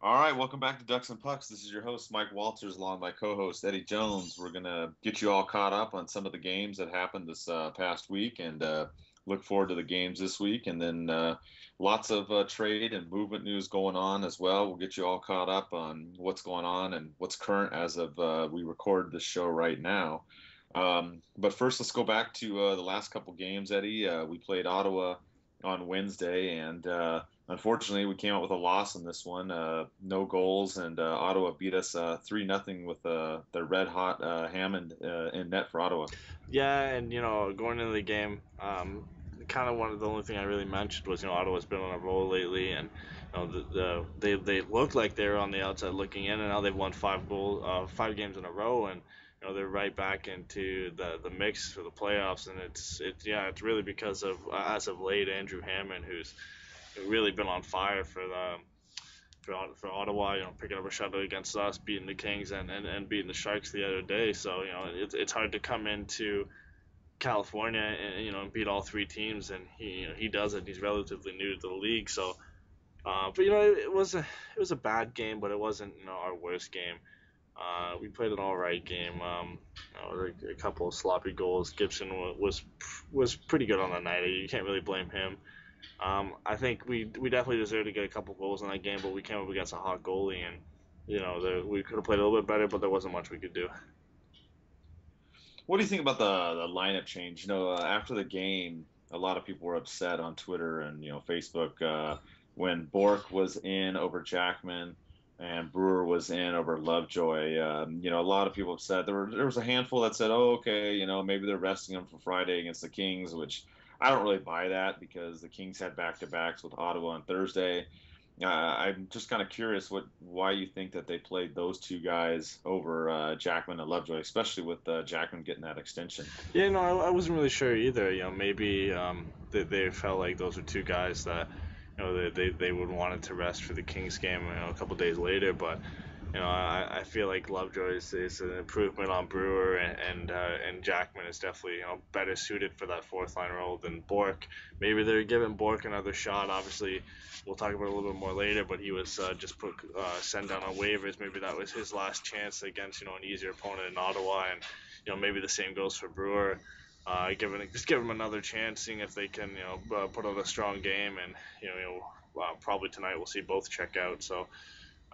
All right, welcome back to Ducks and Pucks. This is your host, Mike Walters, along with my co-host, Eddie Jones. We're going to get you all caught up on some of the games that happened this past week and look forward to the games this week. And then lots of trade and movement news going on as well. We'll get you all caught up on what's going on and what's current as of we record this show right now. But first, let's go back to the last couple games, Eddie. We played Ottawa on Wednesday, and unfortunately, we came out with a loss in this one. No goals, and Ottawa beat us 3-0 with the red hot Hammond in net for Ottawa. Yeah, and going into the game, kind of one of the only thing I really mentioned was Ottawa's been on a roll lately, and they looked like they were on the outside looking in, and now they've won 5 games in a row, and they're right back into the mix for the playoffs, and it's really because of as of late Andrew Hammond, who's really been on fire for Ottawa, picking up a shutout against us, beating the Kings, and beating the Sharks the other day. So it's hard to come into California and beat all three teams, and he does it. He's relatively new to the league, so but it was a bad game, but it wasn't our worst game. We played an all right game. A couple of sloppy goals. Gibson was pretty good on the night. You can't really blame him. I think we definitely deserved to get a couple goals in that game, but we came up against a hot goalie, and we could have played a little bit better, but there wasn't much we could do. What do you think about the lineup change? After the game, a lot of people were upset on Twitter and Facebook when Bourque was in over Jackman and Brewer was in over Lovejoy. A lot of people have said there was a handful that said, "Oh, okay, maybe they're resting him for Friday against the Kings," which I don't really buy that because the Kings had back-to-backs with Ottawa on Thursday. I'm just kind of curious why you think that they played those two guys over Jackman and Lovejoy, especially with Jackman getting that extension. Yeah, no, I wasn't really sure either. Maybe they felt like those were two guys that they would wanted to rest for the Kings game a couple days later, but I feel like Lovejoy is an improvement on Brewer, and Jackman is definitely better suited for that fourth line role than Bourque. Maybe they're giving Bourque another shot. Obviously, we'll talk about it a little bit more later, but he was just put sent down on waivers. Maybe that was his last chance against an easier opponent in Ottawa, and maybe the same goes for Brewer. Just give him another chance, seeing if they can put out a strong game, and probably tonight we'll see both check out. So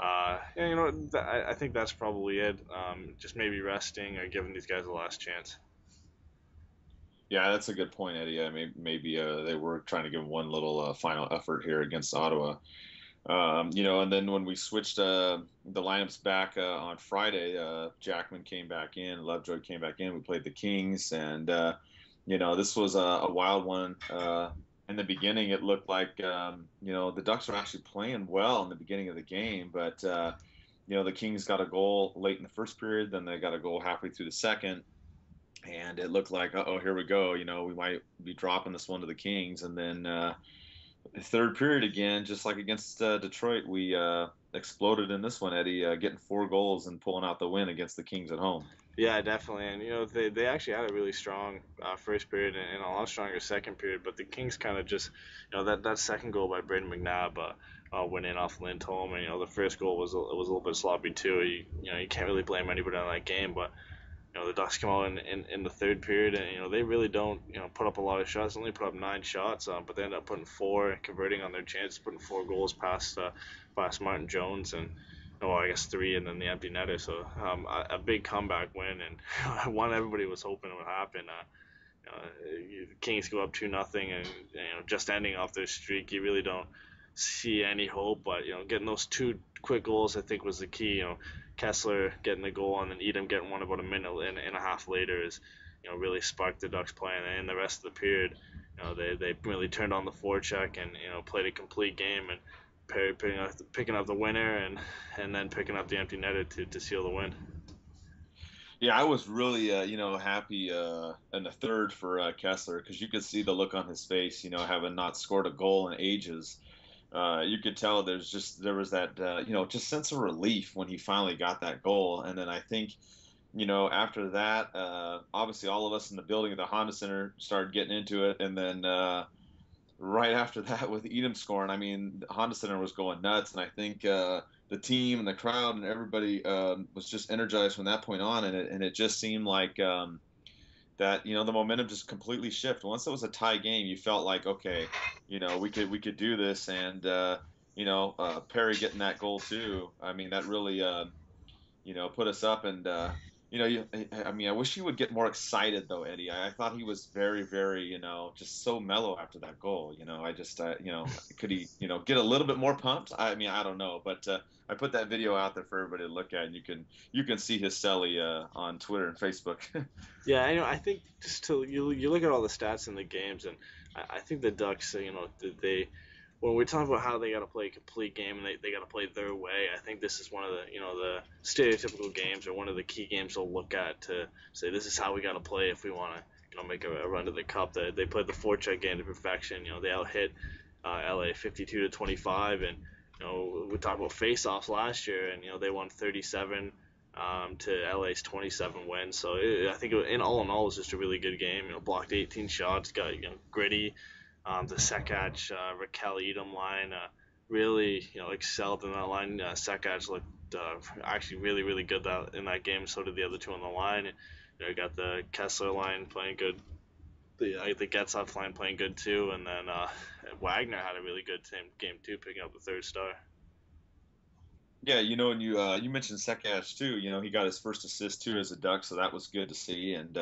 yeah, I think that's probably it. Just maybe resting or giving these guys a last chance. Yeah, that's a good point, Eddie. Maybe they were trying to give one little final effort here against Ottawa. And then when we switched the lineups back on Friday, Jackman came back in, Lovejoy came back in. We played the Kings, and this was a wild one. In the beginning, it looked like the Ducks were actually playing well in the beginning of the game, but the Kings got a goal late in the first period, then they got a goal halfway through the second, and it looked like, oh, here we go. We might be dropping this one to the Kings, and then. Third period again, just like against Detroit, we exploded in this one, Eddie, getting 4 goals and pulling out the win against the Kings at home. Yeah, definitely. And they actually had a really strong first period and a lot stronger second period, but the Kings kind of just that second goal by Braden McNabb went in off Lindholm, and the first goal was a little bit sloppy too. You can't really blame anybody on that game, but the Ducks come out in the third period, and they really don't put up a lot of shots. They only put up 9 shots, but they end up putting four, converting on their chances, putting 4 goals past Martin Jones, and I guess 3, and then the empty netter. So a big comeback win, and one everybody was hoping would happen. The Kings go up 2-0, and just ending off their streak, you really don't see any hope. But getting those 2 quick goals, I think, was the key. Kessler getting the goal and then Edom getting one about a minute and a half later is really sparked the Ducks playing. And in the rest of the period, they really turned on the forecheck and played a complete game, and Perry picking up the winner, and then picking up the empty netter to seal the win. Yeah, I was really, happy in the third for Kessler because you could see the look on his face, having not scored a goal in ages. You could tell there was that, just sense of relief when he finally got that goal. And then I think, after that, obviously all of us in the building at the Honda Center started getting into it. And then right after that with Edom scoring, I mean, Honda Center was going nuts, and I think the team and the crowd and everybody was just energized from that point on, and it just seemed like that the momentum just completely shifted. Once it was a tie game, you felt like, okay, we could do this, and Perry getting that goal too. I mean, that really put us up. And I mean, I wish he would get more excited though, Eddie. I thought he was very, very, just so mellow after that goal. I just, could he, get a little bit more pumped? I mean, I don't know, but I put that video out there for everybody to look at, and you can see his celly on Twitter and Facebook. Yeah, I think just to you look at all the stats in the games, and I think the Ducks, they when we talk about how they got to play a complete game and they got to play their way, I think this is one of the stereotypical games or one of the key games they'll look at to say this is how we got to play if we want to make a run to the cup. They played the forecheck game to perfection. They out hit LA 52-25, and we talked about face-offs last year, and they won 37 to LA's 27 win. So I think in all, it was just a really good game. Blocked 18 shots, got gritty. The Sekac, Raquel Edom line really excelled in that line. Sekac looked actually really really good in that game. So did the other two on the line. You got the Kessler line playing good. The Getzlaff line playing good too, and then Wagner had a really good game too, picking up the third star. Yeah, and you mentioned Sekac too. He got his first assist too as a Duck, so that was good to see. And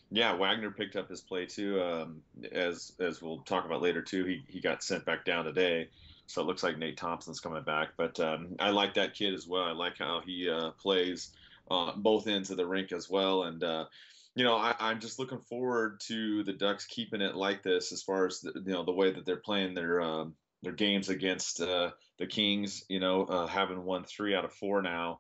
yeah, Wagner picked up his play too. As we'll talk about later too, he got sent back down today, so it looks like Nate Thompson's coming back. But I like that kid as well. I like how he plays both ends of the rink as well. And I'm just looking forward to the Ducks keeping it like this as far as the way that they're playing their games against the Kings, having won 3 out of 4 now.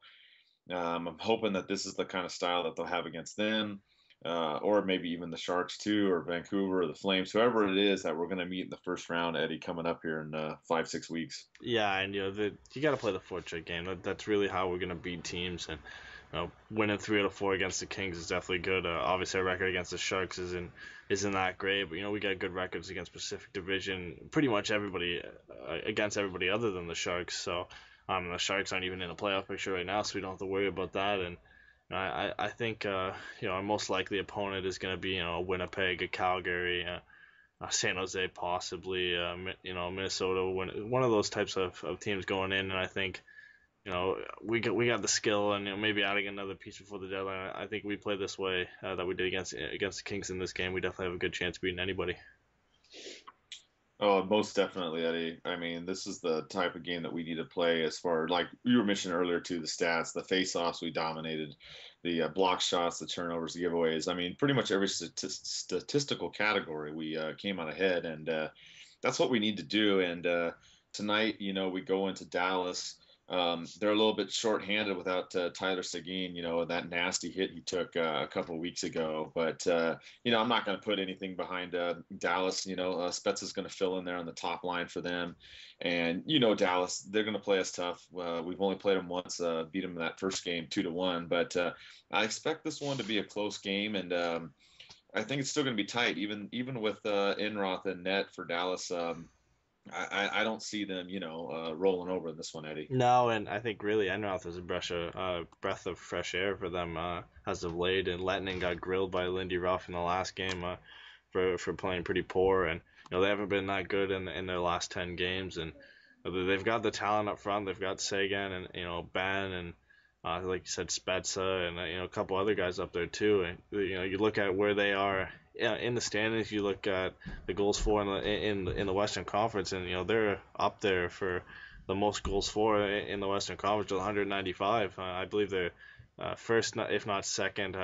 I'm hoping that this is the kind of style that they'll have against them, or maybe even the Sharks too, or Vancouver, or the Flames, whoever it is that we're going to meet in the first round, Eddie, coming up here in 5-6 weeks. Yeah, and you got to play the forecheck game. That's really how we're going to beat teams. And winning 3 out of 4 against the Kings is definitely good. Obviously, our record against the Sharks isn't that great, but we got good records against Pacific Division. Pretty much everybody against everybody other than the Sharks. So the Sharks aren't even in a playoff picture right now, so we don't have to worry about that. And I think our most likely opponent is going to be Winnipeg, a Calgary, San Jose, possibly Minnesota. One of those types of teams going in, and I think. We got the skill, and maybe adding another piece before the deadline. I think we play this way that we did against the Kings in this game. We definitely have a good chance of beating anybody. Oh, most definitely, Eddie. I mean, this is the type of game that we need to play as far like you were mentioning earlier too, the stats, the face-offs we dominated, the block shots, the turnovers, the giveaways. I mean, pretty much every statistical category we came out ahead, and that's what we need to do. And tonight, we go into Dallas. They're a little bit short-handed without Tyler Seguin, that nasty hit he took a couple of weeks ago. But, I'm not going to put anything behind Dallas. Spets is going to fill in there on the top line for them. And, Dallas, they're going to play us tough. We've only played them once, beat them in that first game 2-1. But I expect this one to be a close game. And I think it's still going to be tight, even with Enroth and net for Dallas. I don't see them, rolling over this one, Eddie. No, and I think really Enroth is a breath of fresh air for them as of late. And Lettinen got grilled by Lindy Ruff in the last game for playing pretty poor, and they haven't been that good in their last 10 games. And they've got the talent up front. They've got Sagan and Ben and like you said, Spezza and a couple other guys up there too. And you look at where they are in the standings. You look at the goals for in the Western Conference, and they're up there for the most goals for in the Western Conference with 195. I believe they're first, if not second,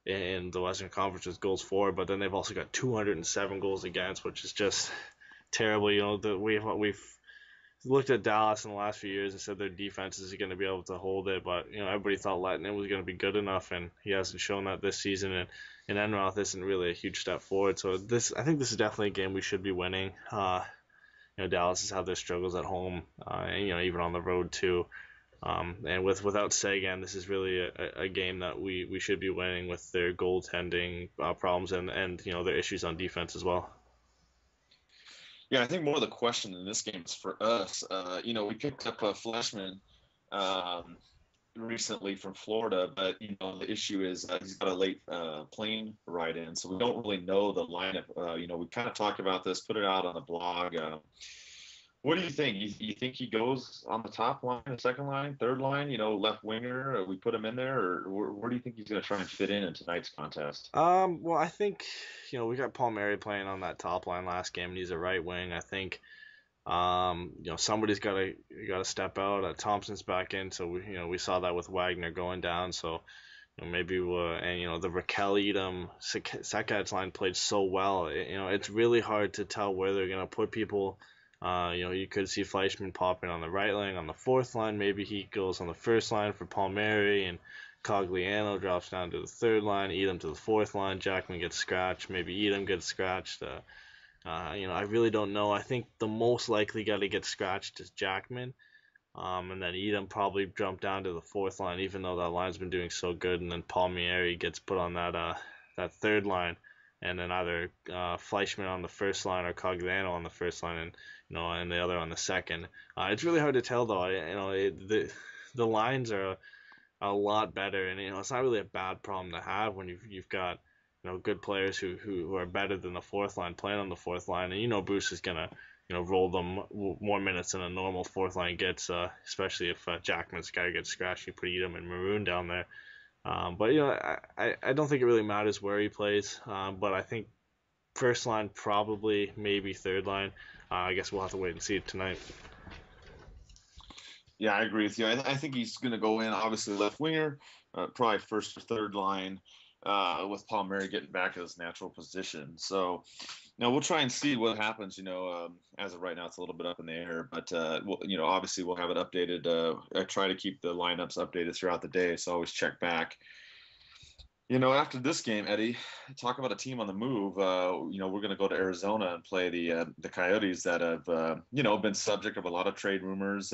in the Western Conference with goals for. But then they've also got 207 goals against, which is just terrible. We've looked at Dallas in the last few years and said their defense is going to be able to hold it, but everybody thought Lettinen was going to be good enough, and he hasn't shown that this season. And Enroth isn't really a huge step forward. So I think this is definitely a game we should be winning. Dallas has had their struggles at home, and even on the road too. And without Sagan, this is really a game that we should be winning with their goaltending problems and their issues on defense as well. Yeah, I think more of the question in this game is for us. We picked up Fleischmann um, recently from Florida, but the issue is he's got a late plane ride in, so we don't really know the lineup. We kind of talked about this, put it out on the blog. What do you think? You think he goes on the top line, the second line, third line? Left winger? We put him in there, or where do you think he's going to try and fit in tonight's contest? Well, I think we got Palmieri playing on that top line last game, and he's a right wing. I think somebody's got to step out. Thompson's back in, so we saw that with Wagner going down. So maybe the Raquel Edom Sekac line played so well. It's really hard to tell where they're gonna put people. You could see Fleischmann popping on the right line, on the fourth line. Maybe he goes on the first line for Palmieri, and Cogliano drops down to the third line. Edom to the fourth line. Jackman gets scratched. Maybe Edom gets scratched. I really don't know. I think the most likely guy to get scratched is Jackman. And then Edom probably jumped down to the fourth line, even though that line's been doing so good. And then Palmieri gets put on that third line, and then either Fleischmann on the first line or Cogliano on the first line, and the other on the second. It's really hard to tell though. The lines are a lot better, and it's not really a bad problem to have when you've got good players who are better than the fourth line playing on the fourth line, and Bruce is gonna roll them more minutes than a normal fourth line gets, especially if Jackman's guy gets scratched. You put Edom and Maroon down there, but I don't think it really matters where he plays, but I think first line probably, maybe third line. I guess we'll have to wait and see it tonight. Yeah, I agree with you. I think he's going to go in, obviously, left winger, probably first or third line, with Palmieri getting back to his natural position. So now we'll try and see what happens. As of right now, it's a little bit up in the air, but obviously we'll have it updated. I try to keep the lineups updated throughout the day, so always check back. After this game, Eddie, talk about a team on the move. We're going to go to Arizona and play the Coyotes that have been subject of a lot of trade rumors.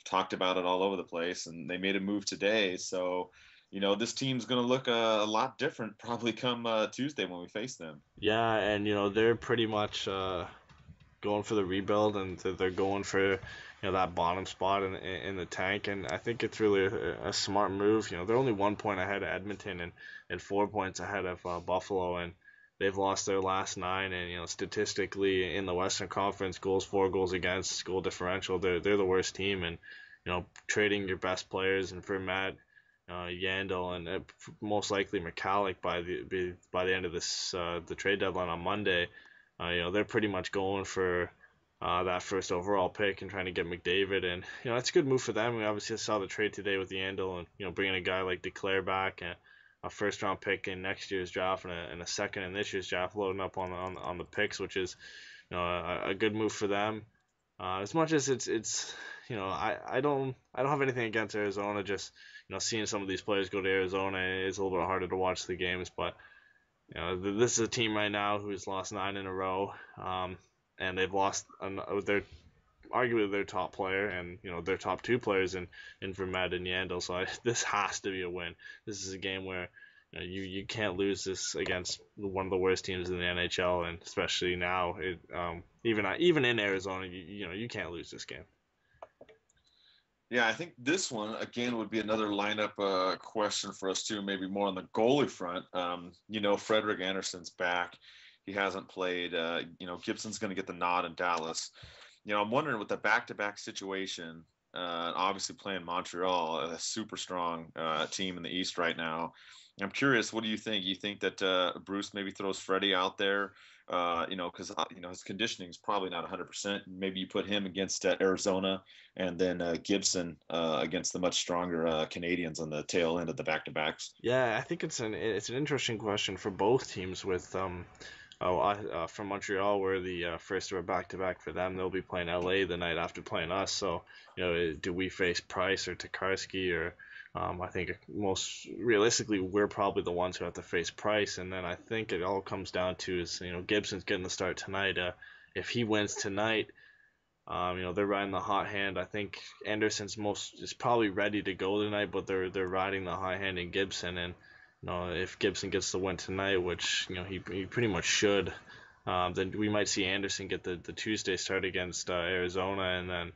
Talked about it all over the place, and they made a move today. So, this team's going to look a lot different probably come Tuesday when we face them. Yeah, and they're pretty much going for the rebuild, and they're going for that bottom spot in the tank, and I think it's really a smart move. They're only 1 point ahead of Edmonton and 4 points ahead of Buffalo, and they've lost their last 9, and statistically in the Western Conference, goals for, goals against, goal differential, they're the worst team, and trading your best players and for Matt Yandel and most likely McCallick by the end of this the trade deadline on Monday, they're pretty much going for that first overall pick and trying to get McDavid, and it's a good move for them. We obviously saw the trade today with Yandel, and bringing a guy like Declare back, and a first round pick in next year's draft and a second in this year's draft, loading up on the picks, which is a good move for them. As much as it's I don't have anything against Arizona. Just seeing some of these players go to Arizona is a little bit harder to watch the games. But this is a team right now who's lost 9 in a row, and they've lost arguably their top player and their top 2 players in Vermette and Yandel. So this has to be a win. This is a game where you can't lose this against one of the worst teams in the NHL, and especially now, even in Arizona, you can't lose this game. Yeah, I think this one again would be another lineup question for us too. Maybe more on the goalie front. Frederik Andersen's back. He hasn't played. Gibson's going to get the nod in Dallas. I'm wondering with the back-to-back situation, obviously playing Montreal, a super strong team in the East right now. I'm curious, what do you think? You think that Bruce maybe throws Freddie out there, because his conditioning is probably not 100%. Maybe you put him against Arizona, and then Gibson against the much stronger Canadiens on the tail end of the back-to-backs. Yeah, I think it's an interesting question for both teams with from Montreal, where the first of a back-to-back for them. They'll be playing LA the night after playing us. So, do we face Price or Tokarski, or I think most realistically, we're probably the ones who have to face Price, and then I think it all comes down to is Gibson's getting the start tonight. If he wins tonight, they're riding the hot hand. I think Anderson's is probably ready to go tonight, but they're riding the hot hand in Gibson, and if Gibson gets the win tonight, which he pretty much should, then we might see Anderson get the Tuesday start against Arizona, and then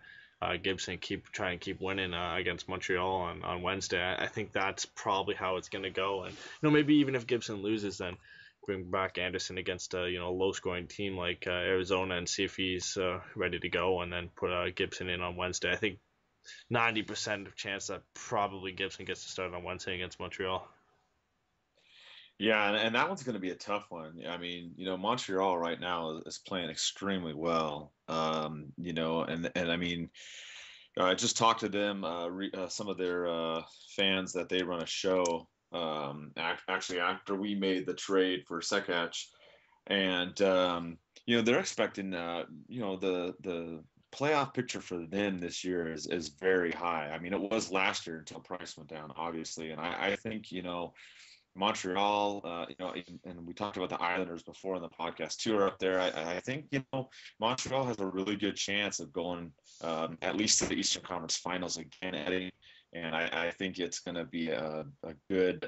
Gibson try and keep winning against Montreal on Wednesday. I think that's probably how it's going to go. And maybe even if Gibson loses, then bring back Anderson against a low scoring team like Arizona and see if he's ready to go, and then put Gibson in on Wednesday. I think 90% of chance that probably Gibson gets to start on Wednesday against Montreal. Yeah, and that one's going to be a tough one. I mean, Montreal right now is playing extremely well. And I mean, I just talked to them, some of their fans that they run a show. Actually, after we made the trade for Sekac, and they're expecting, the playoff picture for them this year is very high. I mean, it was last year until price went down, obviously, and I think Montreal, and we talked about the Islanders before in the podcast too, are up there. I think Montreal has a really good chance of going at least to the Eastern Conference Finals again, Eddie. And I think it's going to be a good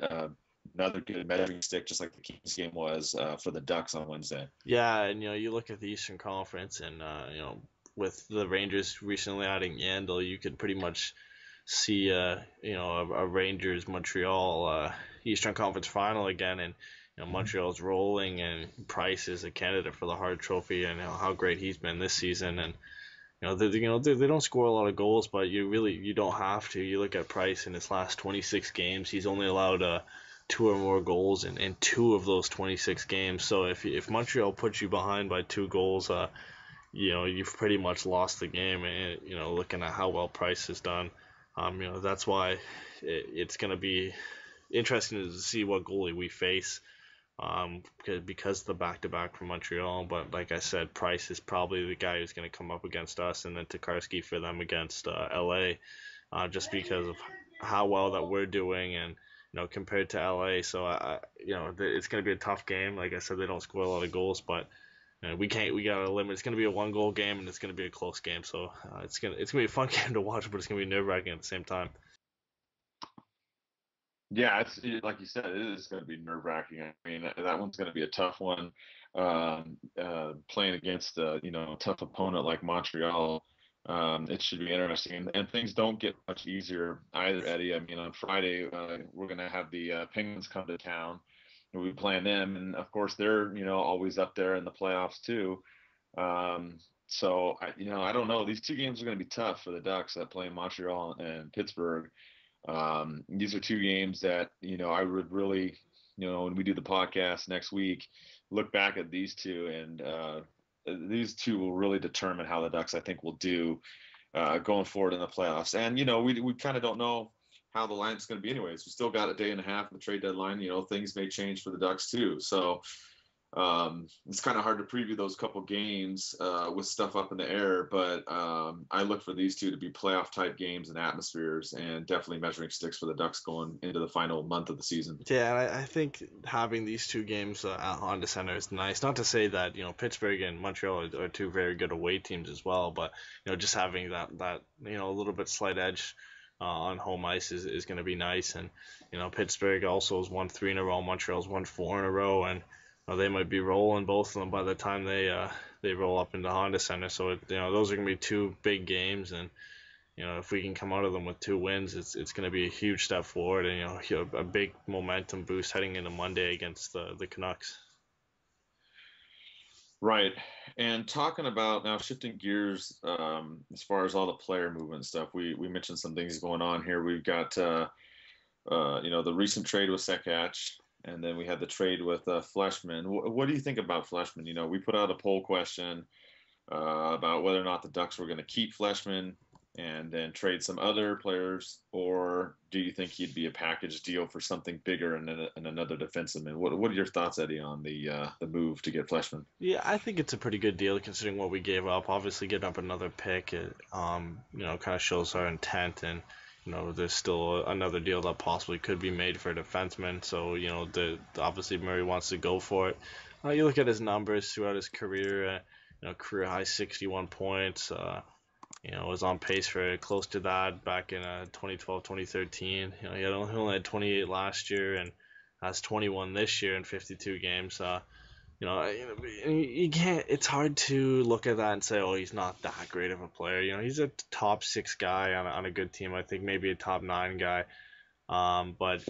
another good measuring stick, just like the Kings game was for the Ducks on Wednesday. Yeah, and you look at the Eastern Conference, and with the Rangers recently adding Yandel, you could pretty much see a Rangers Montreal Eastern Conference final again, and Montreal's rolling, and Price is a candidate for the Hart Trophy, and how great he's been this season, and they don't score a lot of goals, but you don't have to. You look at Price in his last 26 games, he's only allowed 2 or more goals in 2 of those 26 games. So if Montreal puts you behind by 2 goals, you've pretty much lost the game. And looking at how well Price has done, that's why it's going to be interesting to see what goalie we face, because of the back-to-back from Montreal. But like I said, Price is probably the guy who's going to come up against us, and then Tokarski for them against LA, just because of how well that we're doing, and compared to LA. So it's going to be a tough game. Like I said, they don't score a lot of goals, but we got a limit. It's going to be a 1-goal game, and it's going to be a close game. So it's going to be a fun game to watch, but it's going to be nerve-wracking at the same time. Yeah, it's like you said, it is going to be nerve-wracking. I mean, that one's going to be a tough one. Playing against a tough opponent like Montreal, it should be interesting. And things don't get much easier either, Eddie. I mean, on Friday, we're going to have the Penguins come to town. We'll be playing them, and of course, they're always up there in the playoffs too. So I don't know. These 2 games are going to be tough for the Ducks that play in Montreal and Pittsburgh. These are 2 games that I would really, when we do the podcast next week, look back at these 2, and these 2 will really determine how the Ducks, I think, will do going forward in the playoffs. And we kind of don't know how the line's going to be anyways. We still got a day and a half of the trade deadline. Things may change for the Ducks too. So it's kind of hard to preview those couple games with stuff up in the air, but I look for these 2 to be playoff type games and atmospheres, and definitely measuring sticks for the Ducks going into the final month of the season. Yeah, and I think having these 2 games at Honda Center is nice. Not to say that Pittsburgh and Montreal are 2 very good away teams as well, but just having that a little bit slight edge on home ice is going to be nice. And Pittsburgh also has won 3 in a row. Montreal's won 4 in a row, and they might be rolling, both of them, by the time they roll up into Honda Center. So those are going to be 2 big games, and if we can come out of them with 2 wins, it's going to be a huge step forward, and a big momentum boost heading into Monday against the Canucks. Right. And talking about now, shifting gears, as far as all the player movement stuff, we mentioned some things going on here. We've got the recent trade with Sekac. And then we had the trade with Fleischmann. What do you think about Fleischmann? We put out a poll question about whether or not the Ducks were going to keep Fleischmann and then trade some other players, or do you think he'd be a package deal for something bigger and another defenseman? What are your thoughts, Eddie, on the move to get Fleischmann? Yeah, I think it's a pretty good deal considering what we gave up. Obviously, getting up another pick, it kind of shows our intent, and there's still another deal that possibly could be made for a defenseman. So, obviously Murray wants to go for it. You look at his numbers throughout his career, career high 61 points. Was on pace for close to that back in 2012, 2013. He only had 28 last year and has 21 this year in 52 games. You can't. It's hard to look at that and say, oh, he's not that great of a player. He's a top 6 guy on a good team. I think maybe a top 9 guy. But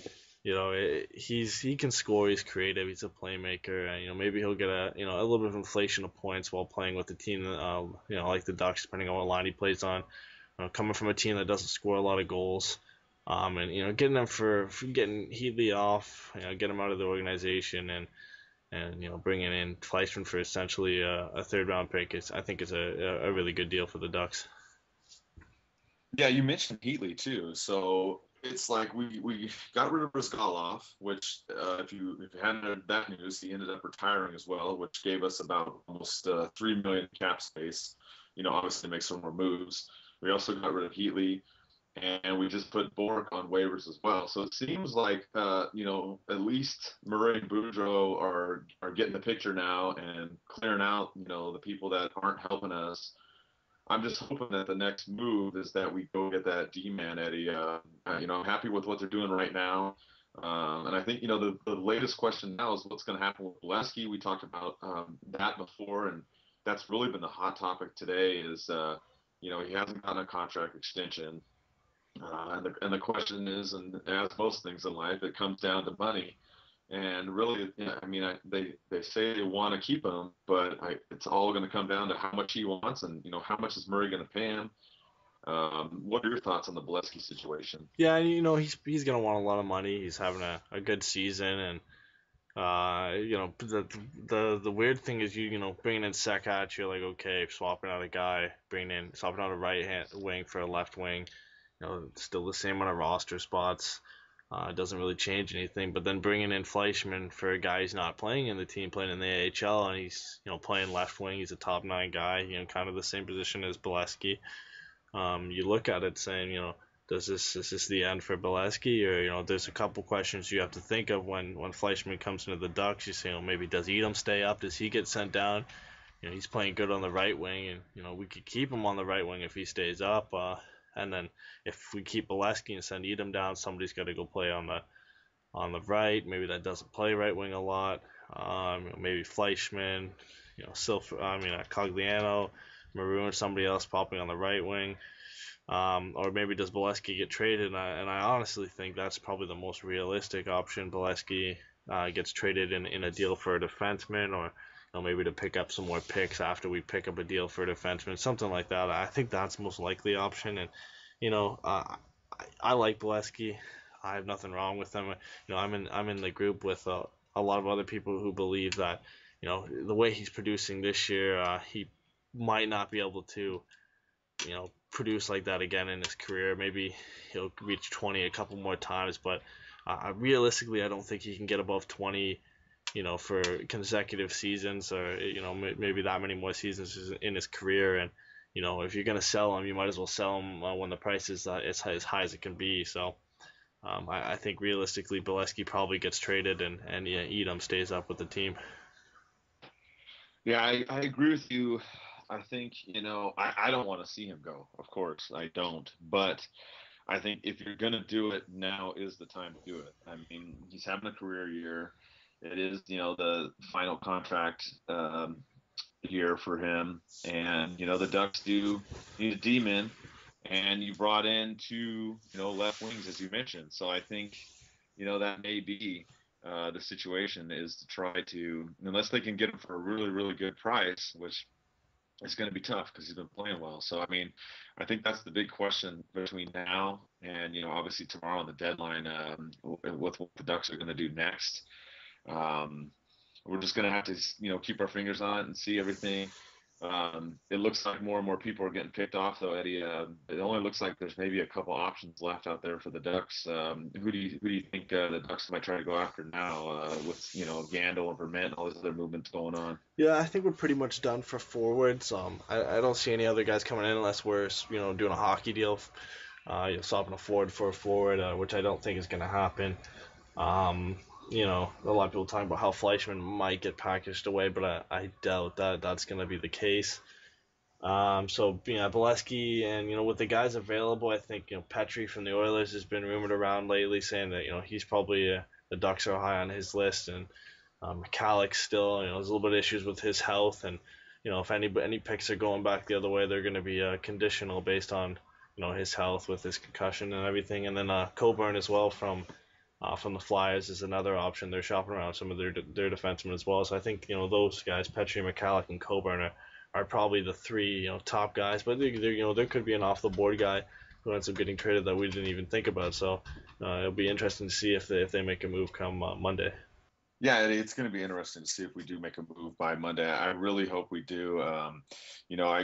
he can score. He's creative. He's a playmaker. And, maybe he'll get a little bit of inflation of points while playing with the team. Like the Ducks, depending on what line he plays on. Coming from a team that doesn't score a lot of goals. And getting them for getting Heatley off. Get him out of the organization and bringing in Fleischmann for essentially a third round pick I think is a really good deal for the Ducks. Yeah, you mentioned Heatley too. So it's like we got rid of Brizgalov, which if you hadn't heard that news, he ended up retiring as well, which gave us about almost $3 million cap space. Obviously to make some more moves. We also got rid of Heatley, and we just put Bourque on waivers as well. So it seems like at least Murray and Boudreau are getting the picture now and clearing out the people that aren't helping us. I'm just hoping that the next move is that we go get that D-man, Eddie. I'm happy with what they're doing right now. And I think, the latest question now is what's going to happen with Beleskey. We talked about that before, and that's really been the hot topic today is, he hasn't gotten a contract extension. And the question is, and as most things in life, it comes down to money. And really, they say they want to keep him, but it's all going to come down to how much he wants, and how much is Murray going to pay him. What are your thoughts on the Beleskey situation? Yeah, he's gonna want a lot of money. He's having a good season, and the weird thing is bringing in Sekac, you're like okay, swapping out a guy, swapping out a right hand wing for a left wing, still the same amount of roster spots. It doesn't really change anything. But then bringing in Fleischmann for a guy who's not playing in the team, playing in the AHL, and he's playing left wing. He's a top 9 guy, kind of the same position as Beleskey. You look at it saying, is this the end for Beleskey? Or there's a couple questions you have to think of when Fleischmann comes into the Ducks. You say, maybe does Edom stay up? Does he get sent down? He's playing good on the right wing, and we could keep him on the right wing if he stays up. And then if we keep Beleskey and send Edom down, somebody's got to go play on the right. Maybe that doesn't play right wing a lot. Maybe Fleischmann, Cogliano, Maroon, somebody else popping on the right wing. Or maybe does Beleskey get traded? And I honestly think that's probably the most realistic option. Beleskey gets traded in a deal for a defenseman, or maybe to pick up some more picks after we pick up a deal for a defenseman, something like that. I think that's the most likely option. And I like Beleskey. I have nothing wrong with him. I'm in the group with a lot of other people who believe that the way he's producing this year, he might not be able to produce like that again in his career. Maybe he'll reach 20 a couple more times, but realistically, I don't think he can get above 20 for consecutive seasons, or maybe that many more seasons in his career. And if you're gonna sell him, you might as well sell him when the price is as high as it can be. So I think realistically, Beleskey probably gets traded, and Edom stays up with the team. Yeah, I agree with you. I think, I don't want to see him go. Of course, I don't. But I think if you're going to do it, now is the time to do it. I mean, he's having a career year. It is, the final contract year for him. And, the Ducks do need a D-man. And you brought in 2, left wings, as you mentioned. So I think, that may be the situation is to try to, unless they can get him for a really, really good price, which it's going to be tough because he's been playing well. So, I think that's the big question between now and, obviously tomorrow on the deadline with what the Ducks are going to do next. We're just going to have to, keep our fingers on it and see everything. It looks like more and more people are getting picked off, though, Eddie. It only looks like there's maybe a couple options left out there for the Ducks. Who do you think the Ducks might try to go after now with Gandil and Vermette and all these other movements going on? Yeah, I think we're pretty much done for forwards. I don't see any other guys coming in unless we're doing a hockey deal, swapping a forward for a forward, which I don't think is going to happen. A lot of people talking about how Fleischmann might get packaged away, but I doubt that that's going to be the case. So Beleskey and with the guys available, I think Petry from the Oilers has been rumored around lately, saying that he's probably the Ducks are high on his list, and Michalek still, there's a little bit of issues with his health, and if any picks are going back the other way, they're going to be conditional based on his health with his concussion and everything. And then Coburn as well from the Flyers is another option. They're shopping around some of their defensemen as well. So I think those guys, Petrie, McCalloch, and Coburn are probably the three top guys. But there could be an off the board guy who ends up getting traded that we didn't even think about. So it'll be interesting to see if they make a move come Monday. Yeah, Eddie, it's going to be interesting to see if we do make a move by Monday. I really hope we do. I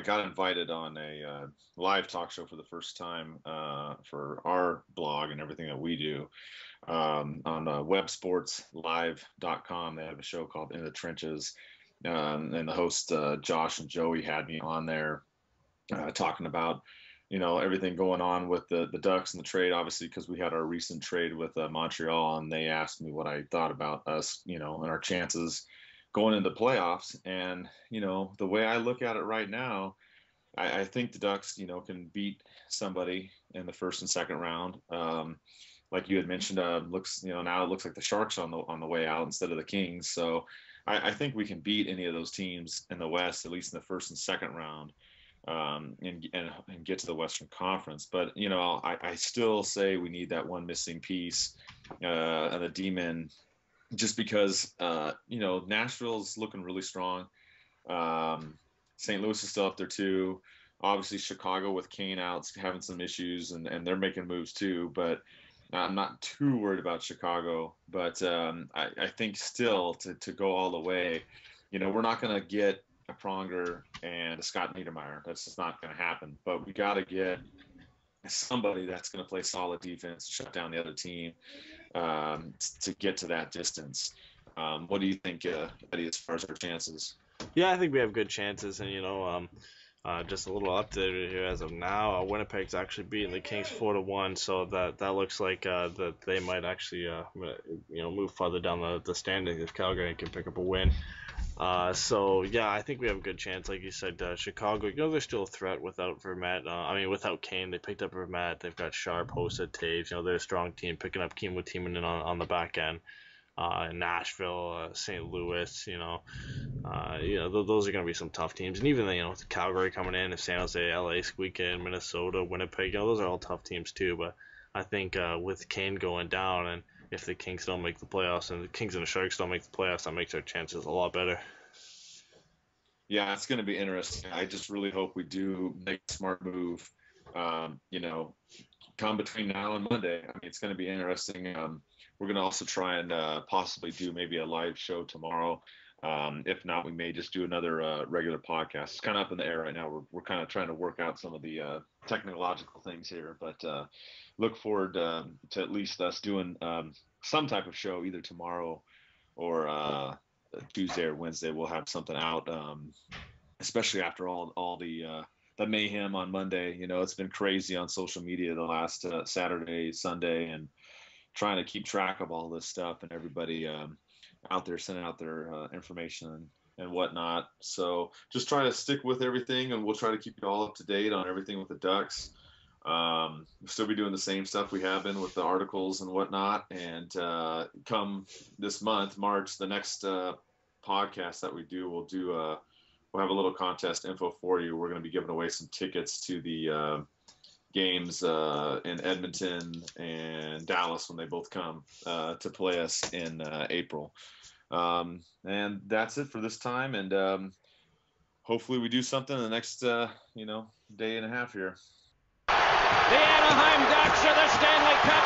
got invited on a live talk show for the first time for our blog and everything that we do on websportslive.com. They have a show called In the Trenches, and the host Josh and Joey had me on there talking about everything going on with the Ducks and the trade, obviously, because we had our recent trade with Montreal, and they asked me what I thought about us, and our chances going into playoffs. And, the way I look at it right now, I think the Ducks, can beat somebody in the first and second round. Like you had mentioned, looks, now it looks like the Sharks on the way out instead of the Kings. So I think we can beat any of those teams in the West, at least in the first and second round. And get to the Western Conference. But, I still say we need that one missing piece and the D-men, just because, Nashville's looking really strong. St. Louis is still up there too. Obviously, Chicago with Kane out having some issues, and they're making moves too. But I'm not too worried about Chicago. But I think still to go all the way, we're not going to get a Pronger and a Scott Niedermayer. That's just not going to happen. But we got to get somebody that's going to play solid defense, shut down the other team to get to that distance. What do you think, Eddie, as far as our chances? Yeah, I think we have good chances, and just a little update here as of now. Winnipeg's actually beating the Kings 4-1, so that looks like that they might actually move farther down the standings if Calgary can pick up a win. So yeah, I think we have a good chance. Like you said, Chicago, they're still a threat without Vermette. Without Kane, they picked up Vermette. They've got Sharp, Hossa, Taves. They're a strong team, picking up Kimmo Timonen on the back end. Nashville, St. Louis, those are going to be some tough teams. And even, Calgary coming in, if San Jose, LA squeak in, Minnesota, Winnipeg, those are all tough teams too. But I think with Kane going down, and if the Kings don't make the playoffs, and the Kings and the Sharks don't make the playoffs, that makes our chances a lot better. Yeah, it's going to be interesting. I just really hope we do make a smart move, come between now and Monday. It's going to be interesting. We're going to also try and possibly do maybe a live show tomorrow. If not, we may just do another regular podcast. It's kind of up in the air right now. We're kind of trying to work out some of the technological things here, but look forward to at least us doing some type of show either tomorrow or Tuesday or Wednesday. We'll have something out, especially after all the mayhem on Monday. It's been crazy on social media the last Saturday, Sunday, and trying to keep track of all this stuff, and everybody out there sending out their information and whatnot. So just try to stick with everything, and we'll try to keep you all up to date on everything with the Ducks. We'll still be doing the same stuff we have been with the articles and whatnot. And come this month, March, the next podcast that we do, we'll have a little contest info for you. We're going to be giving away some tickets to the games in Edmonton and Dallas when they both come to play us in April. And that's it for this time. And hopefully we do something in the next, day and a half here. The Anaheim Ducks are the Stanley Cup